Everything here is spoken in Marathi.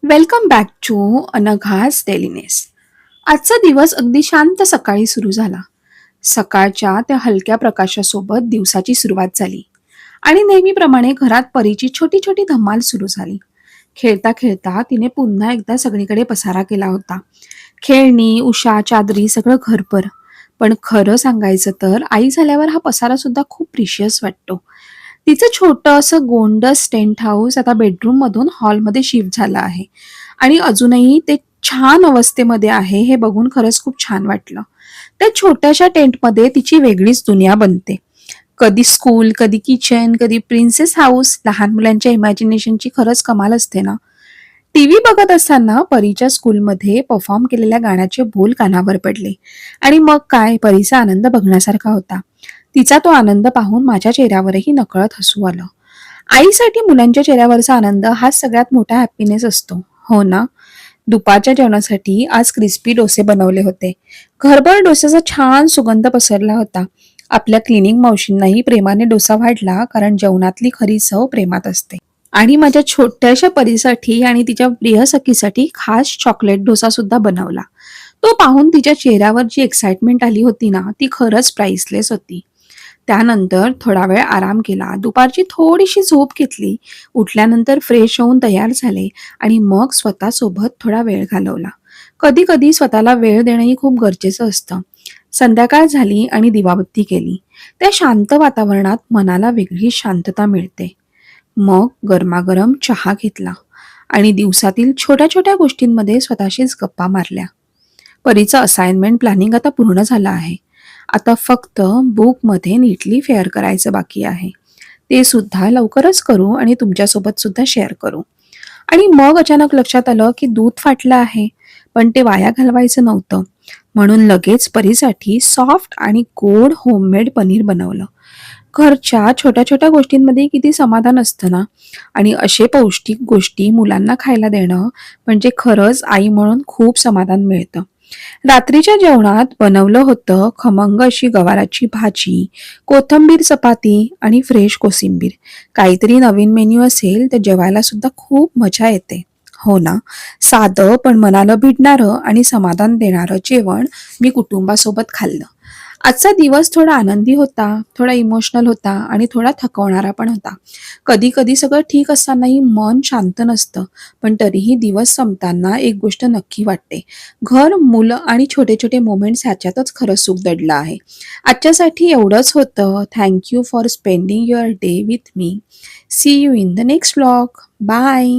Welcome back to Anagha's dailyness. आजचा दिवस अगदी शांत सकाळी सुरू झाला. सकाळच्या त्या हलक्या प्रकाशासोबत दिवसाची सुरुवात झाली आणि नेहमीप्रमाणे घरात परीची छोटी छोटी धमाल सुरू झाली. खेळता खेळता तिने पुन्हा एकदा सगळीकडे पसारा केला होता. खेळणी, उषा, चादरी सगळं घरभर. पण खरं सांगायचं तर आई झाल्यावर हा पसारा सुद्धा खूप प्रिशियस वाटतो. तिचं छोटं असं गोंडस टेंट हाऊस आता बेडरूम मधून हॉलमध्ये शिफ्ट झालं आहे आणि अजूनही ते छान अवस्थेमध्ये आहे हे बघून खरंच खूप छान वाटलं. त्या छोट्याशा टेंटमध्ये तिची वेगळीच दुनिया बनते. कधी स्कूल, कधी किचन, कधी प्रिन्सेस हाऊस. लहान मुलांच्या इमॅजिनेशनची खरंच कमाल असते ना. टीव्ही बघत असताना परीच्या स्कूलमध्ये परफॉर्म केलेल्या गाण्याचे बोल कानावर पडले आणि मग काय, परीचा आनंद बघण्यासारखा होता. तिचा तो आनंद पाहून माझ्या चेहऱ्यावरही नकळत हसू आलं. आईसाठी मुलांच्या चेहऱ्यावरचा आनंद हाच सगळ्यात मोठा हॅपीनेस असतो, हो ना. दुपारच्या जेवणासाठी आज क्रिस्पी डोसे बनवले होते. घरभर डोस्याचा छान सुगंध पसरला होता. आपल्या क्लिनिंग मावशींनाही प्रेमाने डोसा वाढला, कारण जेवणातली खरी चव प्रेमात असते. आणि माझ्या छोट्याशा परीसाठी आणि तिच्या प्रिय सखीसाठी खास चॉकलेट डोसा सुद्धा बनवला. तो पाहून तिच्या चेहऱ्यावर जी एक्साइटमेंट आली होती ना, ती खरंच प्राइसलेस होती. त्यानंतर थोडा वेळ आराम केला. दुपारची थोडीशी झोप घेतली. उठल्यानंतर फ्रेश होऊन तयार झाले आणि मग स्वतःसोबत थोडा वेळ घालवला. कधी कधी स्वतःला वेळ देणंही खूप गरजेचं असतं. संध्याकाळ झाली आणि दिवाबत्ती केली. त्या शांत वातावरणात मनाला वेगळी शांतता मिळते. मग गरमागरम चहा घेतला आणि दिवसातील छोट्या छोट्या गोष्टींमध्ये स्वतःशीच गप्पा मारल्या. परीचं असाइनमेंट प्लॅनिंग आता पूर्ण झालं आहे. आता फक्त बुकमध्ये नीटली फेअर करायचं बाकी आहे. ते सुद्धा लवकरच करू आणि तुमच्यासोबत सुद्धा शेअर करू. आणि मग अचानक लक्षात आलं की दूध फाटलं आहे, पण ते वाया घालवायचं नव्हतं. म्हणून लगेच परीसाठी सॉफ्ट आणि गोड होममेड पनीर बनवलं. घरच्या छोट्या छोट्या गोष्टींमध्ये किती समाधान असतं ना. आणि असे पौष्टिक गोष्टी मुलांना खायला देणं म्हणजे खरंच आई म्हणून खूप समाधान मिळतं. रात्रीच्या जेवणात बनवलं होतं खमंग अशी गवाराची भाजी, कोथिंबीर चपाती आणि फ्रेश कोशिंबीर. काहीतरी नवीन मेन्यू असेल तर जेवायला सुद्धा खूप मजा येते, हो ना. साधं पण मनाला भिडणारं आणि समाधान देणारं जेवण मी कुटुंबासोबत खाल्लं. आजचा दिवस थोडा आनंदी होता, थोडा इमोशनल होता आणि थोडा थकवणारा पण होता. कधी कधी सगळं ठीक असतानाही मन शांत नसतं, पण तरीही दिवस संपताना एक गोष्ट नक्की वाटते: घर, मुलं आणि छोटे छोटे मोमेंट्स ह्याच्यातच खरं सुख दडलं आहे. आजच्यासाठी एवढंच होतं. Thank you for spending your day with me. See you in the next vlog. Bye.